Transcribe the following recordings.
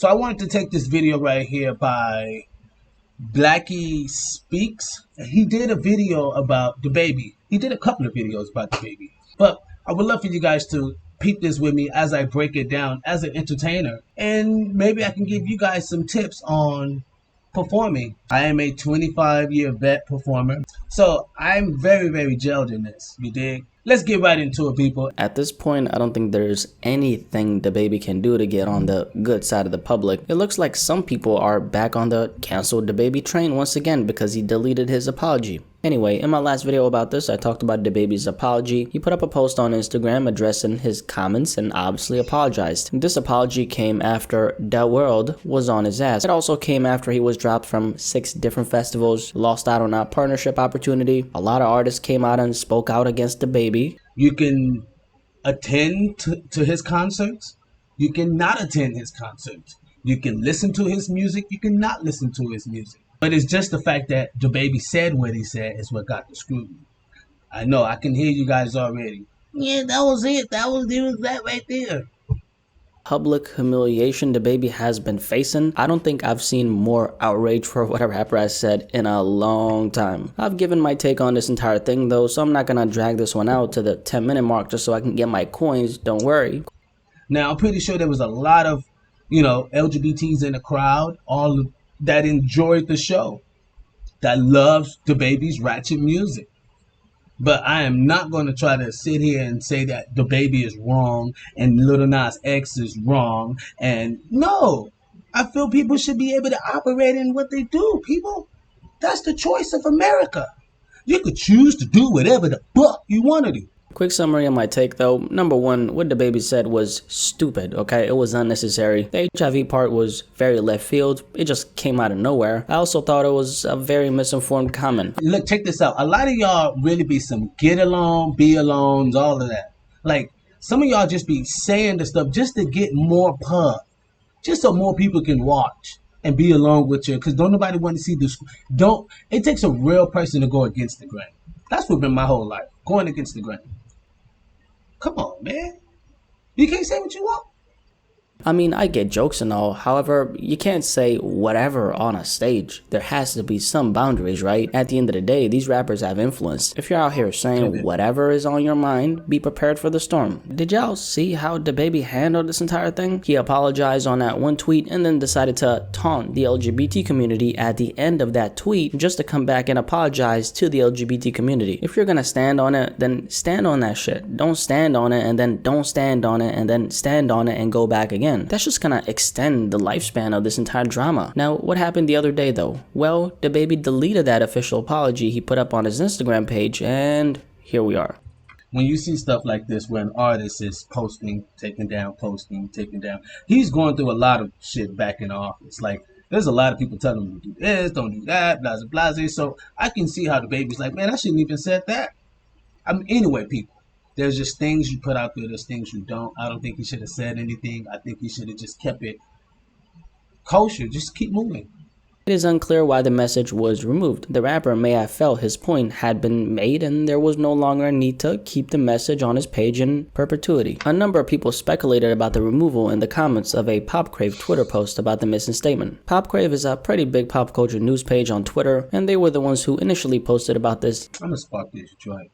So I wanted to take this video right here by Blackie Speaks. He did a video about the baby. He did a couple of videos about the baby. But I would love for you guys to peep this with me as I break it down as an entertainer. And maybe I can give you guys some tips on performing. I am a 25-year vet performer. So I'm very, very gelled in this. You dig? Let's get right into it, people. At this point, I don't think there's anything the baby can do to get on the good side of the public. It looks like some people are back on the cancel the baby train once again because he deleted his apology. Anyway, in my last video about this, I talked about the baby's apology. He put up a post on Instagram addressing his comments and obviously apologized. This apology came after the world was on his ass. It also came after he was dropped from 6 different festivals, lost out on that partnership opportunity. A lot of artists came out and spoke out against the baby. You can attend to his concerts. You can not attend his concerts. You can listen to his music. You can not listen to his music. But it's just the fact that the baby said what he said is what got the scrutiny. I know, I can hear you guys already. Yeah, that was it. That was that right there. Public humiliation the baby has been facing. I don't think I've seen more outrage for what a rapper has said in a long time. I've given my take on this entire thing though, so I'm not gonna drag this one out to the 10-minute mark just so I can get my coins, don't worry. Now, I'm pretty sure there was a lot of, LGBTs in the crowd, all that enjoyed the show, that loves the baby's ratchet music. But I am not going to try to sit here and say that the baby is wrong and Lil Nas X is wrong. And no, I feel people should be able to operate in what they do, people. That's the choice of America. You could choose to do whatever the fuck you want to do. Quick summary of my take though. Number one, what the baby said was stupid, okay? It was unnecessary. The HIV part was very left field. It just came out of nowhere. I also thought it was a very misinformed comment. Look, check this out. A lot of y'all really be some get along, be alones, all of that. Like, some of y'all just be saying the stuff just to get more pub. Just so more people can watch and be along with you. Because don't nobody want to see this. It takes a real person to go against the grain. That's what been my whole life. Going against the grain. Come on, man. You can't say what you want. I mean, I get jokes and all. However, you can't say whatever on a stage. There has to be some boundaries, right? At the end of the day, these rappers have influence. If you're out here saying whatever is on your mind, be prepared for the storm. Did y'all see how the baby handled this entire thing? He apologized on that one tweet and then decided to taunt the LGBT community at the end of that tweet just to come back and apologize to the LGBT community. If you're gonna stand on it, then stand on that shit. Don't stand on it and then don't stand on it and then stand on it and go back again. That's just gonna extend the lifespan of this entire drama. Now, what happened the other day though? Well, the baby deleted that official apology he put up on his Instagram page, and here we are. When you see stuff like this where an artist is posting, taking down, he's going through a lot of shit back in the office. Like, there's a lot of people telling him to do this, don't do that, blah, blah, blah. So I can see how the baby's like, man, I shouldn't even said that. Anyway, people. There's just things you put out there, there's things you don't. I don't think he should have said anything. I think he should have just kept it kosher. Just keep moving. It is unclear why the message was removed. The rapper may have felt his point had been made and there was no longer a need to keep the message on his page in perpetuity. A number of people speculated about the removal in the comments of a Popcrave Twitter post about the missing statement. Popcrave is a pretty big pop culture news page on Twitter, and they were the ones who initially posted about this. I'm gonna spark this joint.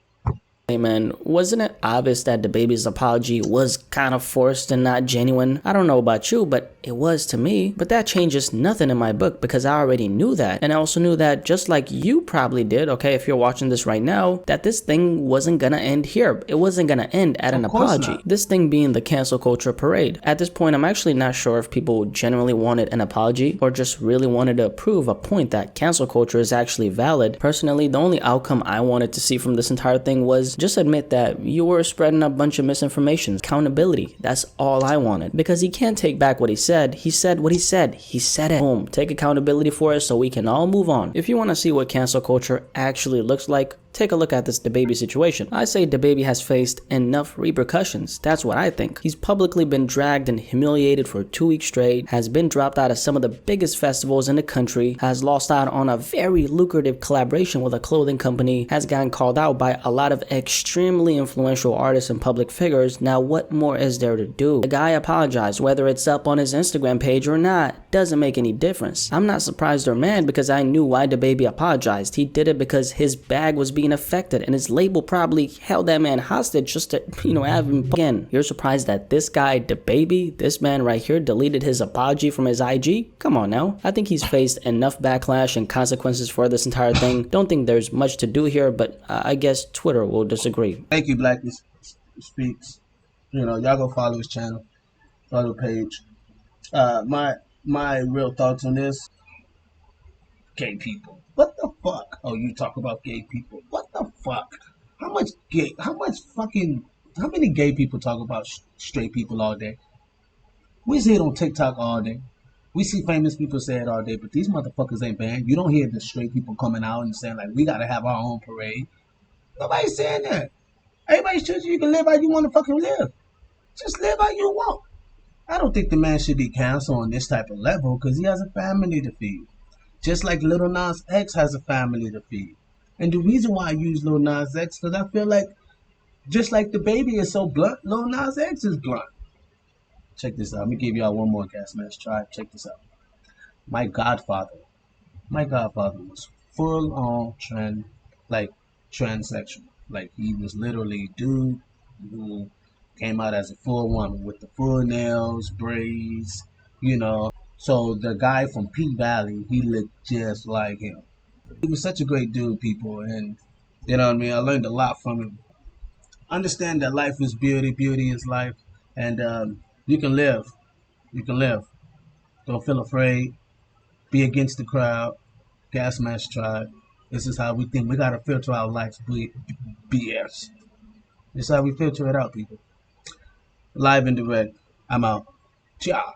Hey man, wasn't it obvious that the baby's apology was kind of forced and not genuine? I don't know about you, but it was to me. But that changes nothing in my book because I already knew that. And I also knew that, just like you probably did, okay, if you're watching this right now, that this thing wasn't gonna end here. It wasn't gonna end at an apology. This thing being the cancel culture parade. At this point, I'm actually not sure if people genuinely wanted an apology or just really wanted to prove a point that cancel culture is actually valid. Personally, the only outcome I wanted to see from this entire thing was just admit that you were spreading a bunch of misinformation. Accountability. That's all I wanted. Because he can't take back what he said. He said what he said. He said it. Boom. Take accountability for it so we can all move on. If you want to see what cancel culture actually looks like, Take a look at this DaBaby situation. I say DaBaby has faced enough repercussions. That's what I think. He's publicly been dragged and humiliated for 2 weeks straight, has been dropped out of some of the biggest festivals in the country, has lost out on a very lucrative collaboration with a clothing company, has gotten called out by a lot of extremely influential artists and public figures. Now what more is there to do? The guy apologized, whether it's up on his Instagram page or not, doesn't make any difference. I'm not surprised or mad because I knew why DaBaby apologized. He did it because his bag was being affected and his label probably held that man hostage just to, have him. Again, you're surprised that this guy, DaBaby, this man right here, deleted his apology from his IG? Come on now. I think he's faced enough backlash and consequences for this entire thing. Don't think there's much to do here, but I guess Twitter will disagree. Thank you, Black Speaks. Y'all go follow his channel, follow the page. My real thoughts on this: gay people. What the fuck? Oh, you talk about gay people. What the fuck? How many gay people talk about straight people all day? We see it on TikTok all day. We see famous people say it all day, but these motherfuckers ain't banned. You don't hear the straight people coming out and saying, like, we gotta have our own parade. Nobody's saying that. Everybody's choosing you can live how you want to fucking live. Just live how you want. I don't think the man should be canceled on this type of level because he has a family to feed. Just like Lil Nas X has a family to feed. And the reason why I use Lil Nas X, because I feel like, just like DaBaby is so blunt, Lil Nas X is blunt. Check this out. Let me give y'all one more Gasmasktribe. Check this out. My godfather was full on transsexual. Like, he was literally a dude who came out as a full woman with the full nails, braids, So the guy from P Valley, he looked just like him. He was such a great dude, people, and you know what I mean? I learned a lot from him. Understand that life is beauty, beauty is life, and you can live. You can live. Don't feel afraid. Be against the crowd. Gasmasktribe. This is how we think. We gotta filter our life's BS. This is how we filter it out, people. Live and direct. I'm out. Ciao.